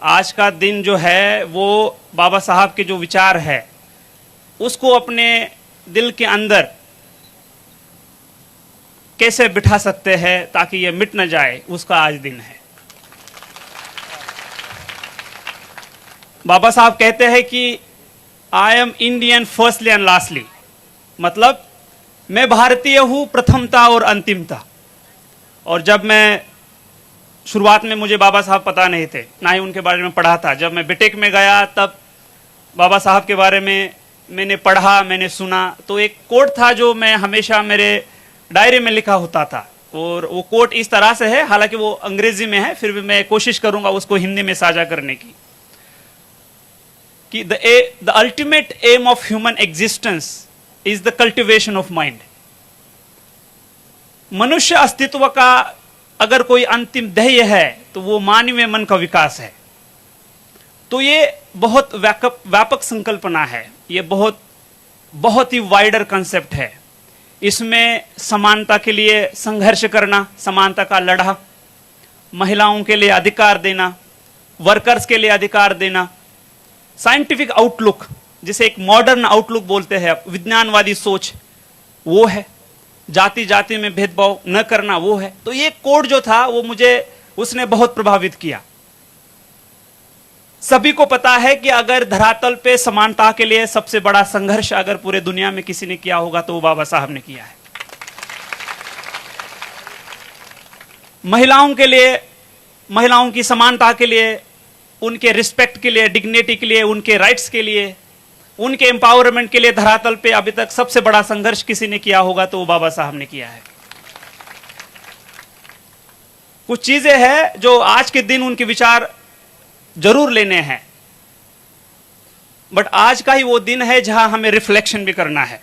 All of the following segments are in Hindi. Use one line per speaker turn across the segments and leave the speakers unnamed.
आज का दिन जो है वो बाबा साहब के जो विचार है उसको अपने दिल के अंदर कैसे बिठा सकते हैं ताकि ये मिट न जाए, उसका आज दिन है। बाबा साहब कहते हैं कि I am Indian firstly and lastly, मतलब मैं भारतीय हूं प्रथमता और अंतिमता। और जब मैं शुरुआत में, मुझे बाबा साहब पता नहीं थे, ना ही उनके बारे में पढ़ा था। जब मैं बीटेक में गया तब बाबा साहब के बारे में मैंने पढ़ा, मैंने सुना। तो एक कोट था जो मैं हमेशा मेरे डायरी में लिखा होता था, और वो कोट इस तरह से है, हालांकि वो अंग्रेजी में है, फिर भी मैं कोशिश करूंगा उसको हिंदी में साझा करने की, कि the ultimate aim of human existence is the cultivation of mind. मनुष्य अस्तित्व का अगर कोई अंतिम ध्येय है तो वो मानवीय मन का विकास है। तो ये बहुत व्यापक संकल्पना है, ये बहुत ही वाइडर कंसेप्ट है। इसमें समानता के लिए संघर्ष करना, समानता का लड़ा, महिलाओं के लिए अधिकार देना, वर्कर्स के लिए अधिकार देना, साइंटिफिक आउटलुक, जिसे एक मॉडर्न आउटलुक बोलते हैं, विज्ञानवादी सोच, वो है। जाति जाति में भेदभाव न करना, वो है। तो ये कोड जो था वो मुझे, उसने बहुत प्रभावित किया। सभी को पता है कि अगर धरातल पे समानता के लिए सबसे बड़ा संघर्ष अगर पूरे दुनिया में किसी ने किया होगा तो वो बाबा साहब ने किया है। महिलाओं के लिए, महिलाओं की समानता के लिए, उनके रिस्पेक्ट के लिए, डिग्निटी के लिए, उनके राइट्स के लिए, उनके एम्पावरमेंट के लिए धरातल पे अभी तक सबसे बड़ा संघर्ष किसी ने किया होगा तो वो बाबा साहब ने किया है। कुछ चीजें हैं जो आज के दिन उनके विचार जरूर लेने हैं, बट आज का ही वो दिन है जहां हमें रिफ्लेक्शन भी करना है।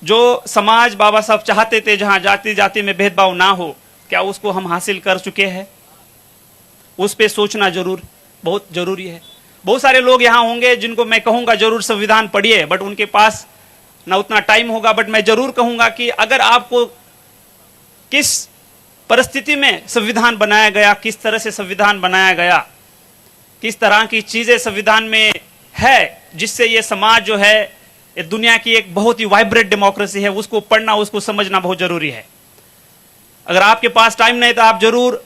जो समाज बाबा साहब चाहते थे, जहां जाति जाति में भेदभाव ना हो, क्या उसको हम हासिल कर चुके हैं? उस पे सोचना जरूर बहुत जरूरी है। बहुत सारे लोग यहां होंगे जिनको मैं कहूंगा जरूर संविधान पढ़िए, बट उनके पास ना उतना टाइम होगा। बट मैं जरूर कहूंगा कि अगर आपको किस परिस्थिति में संविधान बनाया गया, किस तरह से संविधान बनाया गया, किस तरह की चीजें संविधान में है जिससे ये समाज जो है, ये दुनिया की एक बहुत ही वाइब्रेंट डेमोक्रेसी है, उसको पढ़ना, उसको समझना बहुत जरूरी है। अगर आपके पास टाइम नहीं तो आप जरूर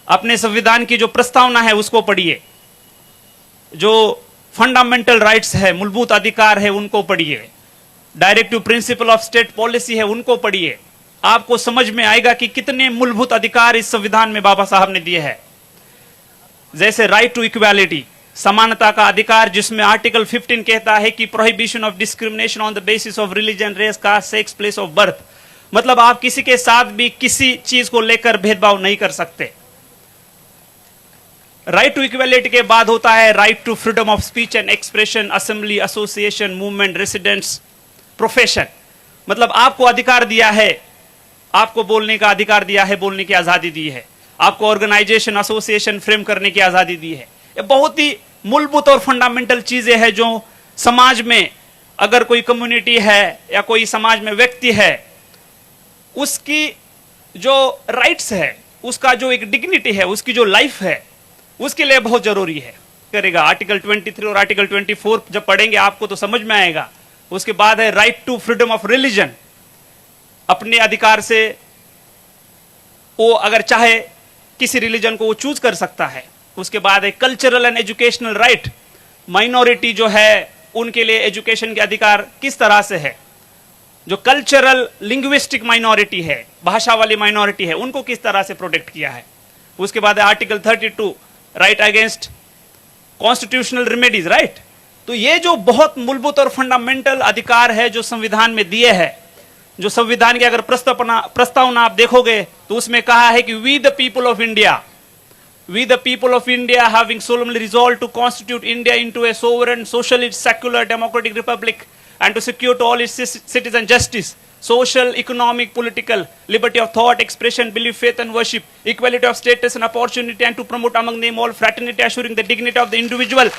अपने संविधान की जो प्रस्तावना है उसको पढ़िए, जो फंडामेंटल राइट्स है, मूलभूत अधिकार है, उनको पढ़िए, directive principle of state policy है, उनको पढ़िए। आपको समझ में आएगा कि कितने मूलभूत अधिकार इस संविधान में बाबा साहब ने दिए हैं। जैसे राइट टू इक्वालिटी, समानता का अधिकार, जिसमें आर्टिकल 15 कहता है कि prohibition of discrimination on the basis of religion, race, caste, sex, place of birth. मतलब आप किसी के साथ भी किसी चीज को लेकर भेदभाव नहीं कर सकते। राइट टू इक्वालिटी के बाद होता है right to freedom of speech and expression, assembly, association, movement, residence, profession. मतलब आपको अधिकार दिया है, आपको बोलने का अधिकार दिया है, बोलने की आजादी दी है, आपको ऑर्गेनाइजेशन, एसोसिएशन फ्रेम करने की आजादी दी है। ये बहुत ही मूलभूत और फंडामेंटल चीजें हैं जो समाज में अगर कोई कम्युनिटी है या कोई समाज में व्यक्ति है, उसकी जो राइट्स है, उसका जो एक डिग्निटी है, उसकी जो लाइफ है, उसके लिए बहुत जरूरी है। करेगा आर्टिकल 23 और आर्टिकल 24 जब पढ़ेंगे आपको तो समझ में आएगा। उसके बाद है right to freedom of religion, अपने अधिकार से वो अगर चाहे किसी रिलीजन को वो चूज कर सकता है। उसके बाद है cultural and educational right, minority जो है उनके लिए एजुकेशन के अधिकार किस तरह से है, जो कल्चरल लिंग्विस्टिक माइनॉरिटी है, भाषा वाली माइनॉरिटी है, उनको किस तरह से प्रोटेक्ट किया है। उसके बाद है article 32 right against constitutional remedies, right. तो ये जो बहुत मूलभूत और फंडामेंटल अधिकार है जो संविधान में दिए हैं, जो संविधान की अगर प्रस्तावना आप देखोगे तो उसमें कहा है कि we the people of India having solemnly resolved to constitute India into a sovereign, socialist, secular, democratic republic and to secure to all its citizens justice, social, economic, political, liberty of thought, expression, belief, faith and worship, equality of status and opportunity, and to promote among them all fraternity, assuring the dignity of the individual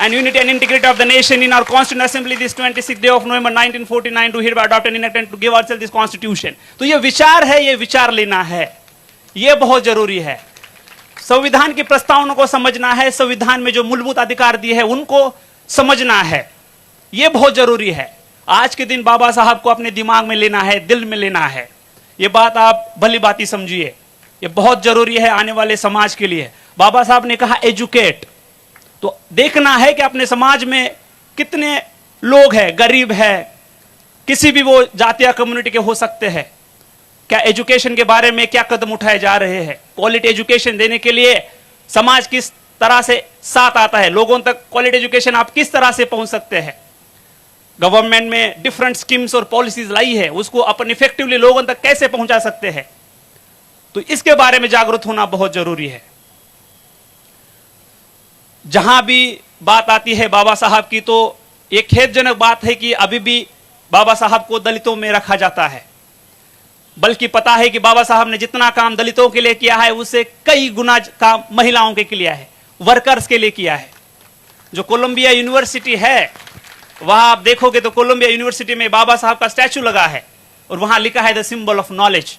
and unity and integrity of the nation. In our Constituent Assembly this 26th day of November 1949 to hereby adopt and enact and to give ourselves this constitution. तो ये विचार है, ये विचार लेना है, ये बहुत जरूरी है। संविधान की प्रस्तावना को समझना है, संविधान में जो मूलभूत अधिकार दिए हैं उनको समझना है, यह बहुत जरूरी है। आज के दिन बाबा साहब को अपने दिमाग में लेना है, दिल में लेना है। यह बात आप भली बात समझिए, यह बहुत जरूरी है आने वाले समाज के लिए। बाबा साहब ने कहा एजुकेट, तो देखना है कि अपने समाज में कितने लोग हैं, गरीब है, किसी भी वो जाति या कम्युनिटी के हो सकते हैं, क्या एजुकेशन के बारे में क्या कदम उठाए जा रहे हैं। क्वालिटी एजुकेशन देने के लिए समाज किस तरह से साथ आता है, लोगों तक क्वालिटी एजुकेशन आप किस तरह से पहुंच सकते हैं। गवर्नमेंट में डिफरेंट स्कीम्स और पॉलिसीज लाई है, उसको अपन इफेक्टिवली लोगों तक कैसे पहुंचा सकते हैं, तो इसके बारे में जागरूक होना बहुत जरूरी है। जहां भी बात आती है बाबा साहब की, तो एक खेदजनक बात है कि अभी भी बाबा साहब को दलितों में रखा जाता है, बल्कि पता है कि बाबा साहब ने जितना काम दलितों के लिए किया है उससे कई गुना काम महिलाओं के लिए है, वर्कर्स के लिए किया है। जो कोलंबिया यूनिवर्सिटी है वहां आप देखोगे तो कोलंबिया यूनिवर्सिटी में बाबा साहब का स्टैचू लगा है और वहां लिखा है द सिंबल ऑफ नॉलेज।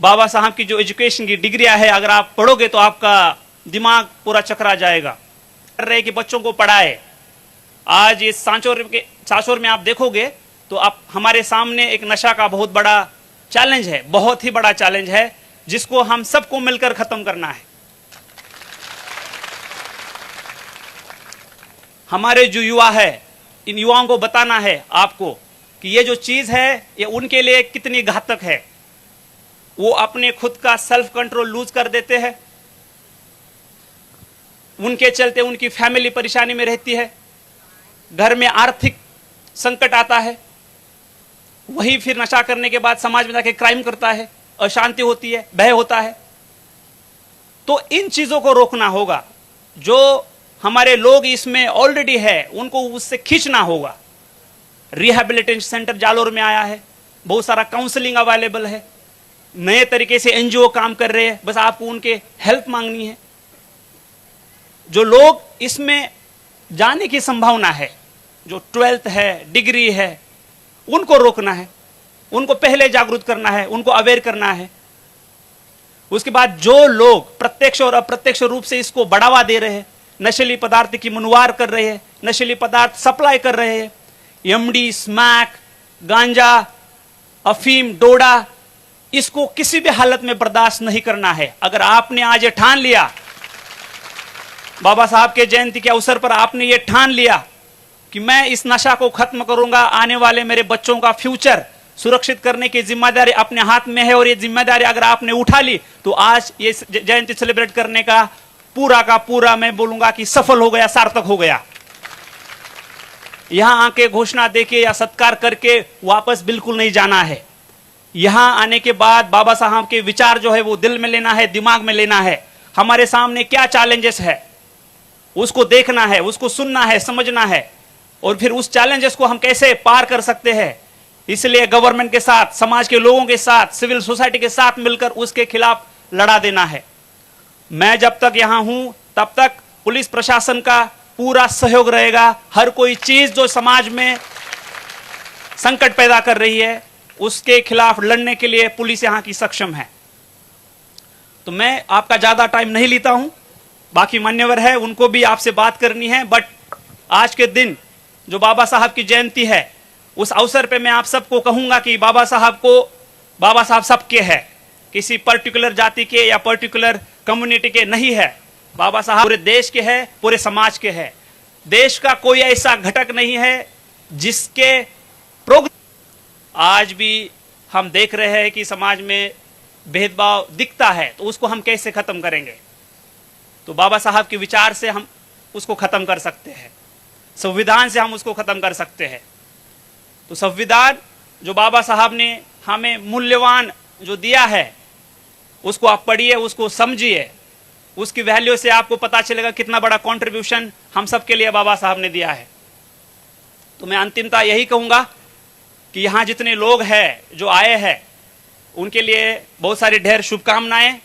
बाबा साहब की जो एजुकेशन की डिग्रियां है, अगर आप पढ़ोगे तो आपका दिमाग पूरा चकरा जाएगा। कर रहे कि बच्चों को पढ़ाए। आज इस सांचौर में आप देखोगे तो आप हमारे सामने एक नशा का बहुत बड़ा चैलेंज है, बहुत ही बड़ा चैलेंज है, जिसको हम सबको मिलकर खत्म करना है। हमारे जो युवा है, इन युवाओं को बताना है आपको कि ये जो चीज है ये उनके लिए कितनी घातक है। वो अपने खुद का सेल्फ कंट्रोल लूज कर देते हैं, उनके चलते उनकी फैमिली परेशानी में रहती है, घर में आर्थिक संकट आता है, वही फिर नशा करने के बाद समाज में जाके क्राइम करता है, अशांति होती है, भय होता है। तो इन चीजों को रोकना होगा। जो हमारे लोग इसमें ऑलरेडी है उनको उससे खींचना होगा। रिहैबिलिटेशन सेंटर जालोर में आया है, बहुत सारा काउंसलिंग अवेलेबल है, नए तरीके से एनजीओ काम कर रहे हैं, बस आपको उनके हेल्प मांगनी है। जो लोग इसमें जाने की संभावना है, जो 12th है, डिग्री है, उनको रोकना है, उनको पहले जागरूक करना है, उनको अवेयर करना है। उसके बाद जो लोग प्रत्यक्ष और अप्रत्यक्ष रूप से इसको बढ़ावा दे रहे हैं, नशीली पदार्थ की मुनवार कर रहे हैं, नशीली पदार्थ सप्लाई कर रहे हैं, एमडी, स्मैक, गांजा, अफीम, डोडा, इसको किसी भी हालत में बर्दाश्त नहीं करना है। अगर आपने आज ये ठान लिया, बाबा साहब के जयंती के अवसर पर आपने ये ठान लिया कि मैं इस नशा को खत्म करूंगा, आने वाले मेरे बच्चों का फ्यूचर सुरक्षित करने की जिम्मेदारी अपने हाथ में है, और ये जिम्मेदारी अगर आपने उठा ली तो आज ये जयंती सेलिब्रेट करने का पूरा मैं बोलूंगा कि सफल हो गया, सार्थक हो गया। यहां आके घोषणा देके या सत्कार करके वापस बिल्कुल नहीं जाना है। यहां आने के बाद बाबा साहब के विचार जो है वो दिल में लेना है, दिमाग में लेना है। हमारे सामने क्या चैलेंजेस है उसको देखना है, उसको सुनना है, समझना है, और फिर उस चैलेंजेस को हम कैसे पार कर सकते हैं। इसलिए गवर्नमेंट के साथ, समाज के लोगों के साथ, सिविल सोसाइटी के साथ मिलकर उसके खिलाफ लड़ा देना है। मैं जब तक यहां हूं तब तक पुलिस प्रशासन का पूरा सहयोग रहेगा। हर कोई चीज जो समाज में संकट पैदा कर रही है उसके खिलाफ लड़ने के लिए पुलिस यहां की सक्षम है। तो मैं आपका ज्यादा टाइम नहीं लेता हूं, बाकी मान्यवर है उनको भी आपसे बात करनी है। बट आज के दिन जो बाबा साहब की जयंती है, उस अवसर पे मैं आप सबको कहूंगा कि बाबा साहब सबके है, किसी पर्टिकुलर जाति के या पर्टिकुलर कम्युनिटी के नहीं है। बाबा साहब पूरे देश के है, पूरे समाज के है। देश का कोई ऐसा घटक नहीं है जिसके प्रोग्रेस। आज भी हम देख रहे हैं कि समाज में भेदभाव दिखता है, तो उसको हम कैसे खत्म करेंगे। तो बाबा साहब के विचार से हम उसको खत्म कर सकते हैं, संविधान से हम उसको खत्म कर सकते हैं। तो संविधान जो बाबा साहब ने हमें मूल्यवान जो दिया है उसको आप पढ़िए, उसको समझिए, उसकी वैल्यू से आपको पता चलेगा कितना बड़ा कंट्रीब्यूशन हम सब के लिए बाबा साहब ने दिया है। तो मैं अंतिमता यही कहूंगा कि यहां जितने लोग हैं जो आए हैं उनके लिए बहुत सारी ढेर शुभकामनाएं।